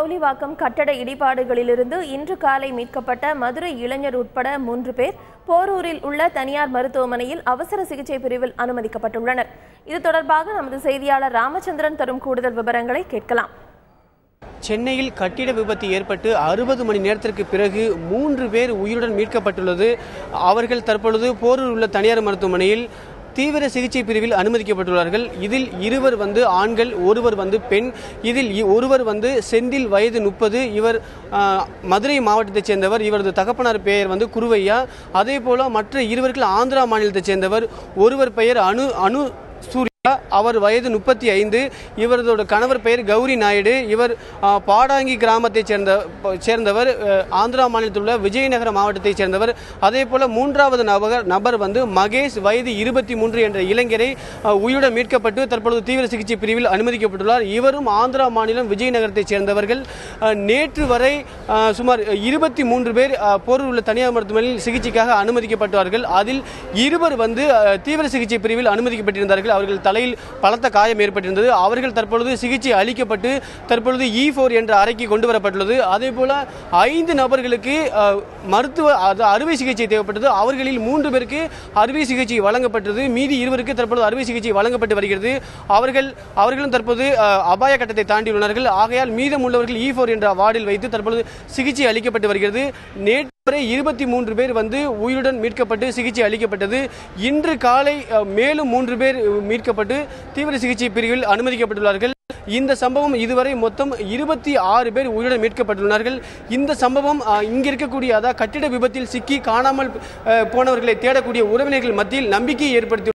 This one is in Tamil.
மவுலிவாக்கம் கட்டட இடிபாடுகளிலிருந்து இன்று காலை மீட்கப்பட்ட மதுரை இளைஞர் உட்பட 3 பேர் போரூரில் உள்ள தனியார் மருத்துவமனையில் அவசர சிகிச்சை பிரிவில் அனுமதிக்கப்பட்டுள்ளனர். இது தொடர்பாக நமது செய்தியாளர் ராமச்சந்திரன் தரும் கூடுதல் விவரங்களை கேட்கலாம். சென்னையில் கட்டிட விபத்து ஏற்பட்டு 60 மணி நேரத்திற்கு பிறகு 3 பேர் உயிருடன் மீட்கப்பட்டுள்ளது. அவர்கள் தற்பொழுது போரூர் உள்ள தனியார் மருத்துவமனையில் தீவிர சிகிச்சை பிரிவில் அனுமதிக்கப்பட்டுள்ளார்கள். இதில் 2 ஆண்கள், 1 பெண். இதில் ஒருவர் செந்தில், வயது 30. இவர் மதுரை மாவட்டத்தைச் சேர்ந்தவர். இவரது தகப்பனார் பெயர் குருவையா. அதே போல மற்ற 2 ஆந்திரா மாநிலத்தைச் சேர்ந்தவர். ஒருவர் பெயர் அனு சூர்யா, அவர் வயது 35. இவரது கணவர் பெயர் கௌரி நாயுடு. இவர் பாடாங்கி கிராமத்தைச் சேர்ந்தவர். ஆந்திரா மாநிலத்தில் உள்ள விஜயநகர மாவட்டத்தைச் சேர்ந்தவர். அதே போல 3வது நபர் மகேஷ், வயது 23 என்ற இளைஞரை உயிருடன் மீட்கப்பட்டு தற்பொழுது தீவிர சிகிச்சை பிரிவில் அனுமதிக்கப்பட்டுள்ளார். இவரும் ஆந்திரா மாநிலம் விஜயநகரத்தைச் சேர்ந்தவர்கள். நேற்று வரை சுமார் 23 பேர் போரூர் உள்ள தனியார் மருத்துவமனையில் சிகிச்சைக்காக அனுமதிக்கப்பட்டார்கள். அதில் 2 தீவிர சிகிச்சை பிரிவில் அனுமதிக்கப்பட்டிருந்தார்கள். அவர்கள் தலையில் பலத்த காயம் ஏற்பட்டிருந்தது. அவர்கள் தற்பொழுது சிகிச்சை அளிக்கப்பட்டு தற்பொழுது E4 என்ற அறைக்கு கொண்டு வரப்பட்டுள்ளது. அதே போல 5 நபர்களுக்கு மருத்துவ அறுவை சிகிச்சை தேவைப்பட்டது. அவர்களில் 3 பேருக்கு அறுவை சிகிச்சை வழங்கப்பட்டது. மீதி 2 தற்பொழுது அறுவை சிகிச்சை வழங்கப்பட்டு வருகிறது. அவர்களும் தற்போது அபாய கட்டத்தை தாண்டியுள்ளனர். ஆகையால் மீதமுள்ளவர்கள் E4 என்ற வார்டில் வைத்து தற்பொழுது சிகிச்சை அளிக்கப்பட்டு வருகிறது. நேற்று வரை 23 பேர் உயிருடன் மீட்கப்பட்டு சிகிச்சை அளிக்கப்பட்டது. இன்று காலை மேலும் 3 பேர் மீட்கப்பட்டு தீவிர சிகிச்சை பிரிவில் அனுமதிக்கப்பட்டுள்ளார்கள். இந்த சம்பவம் இதுவரை மொத்தம் 26 பேர் உயிருடன் மீட்கப்பட்டுள்ளார்கள். இந்த சம்பவம் இங்க இருக்கக்கூடிய கட்டிட விபத்தில் சிக்கி காணாமல் போனவர்களை தேடக்கூடிய உறவினர்கள் மத்தியில் நம்பிக்கையை ஏற்படுத்தி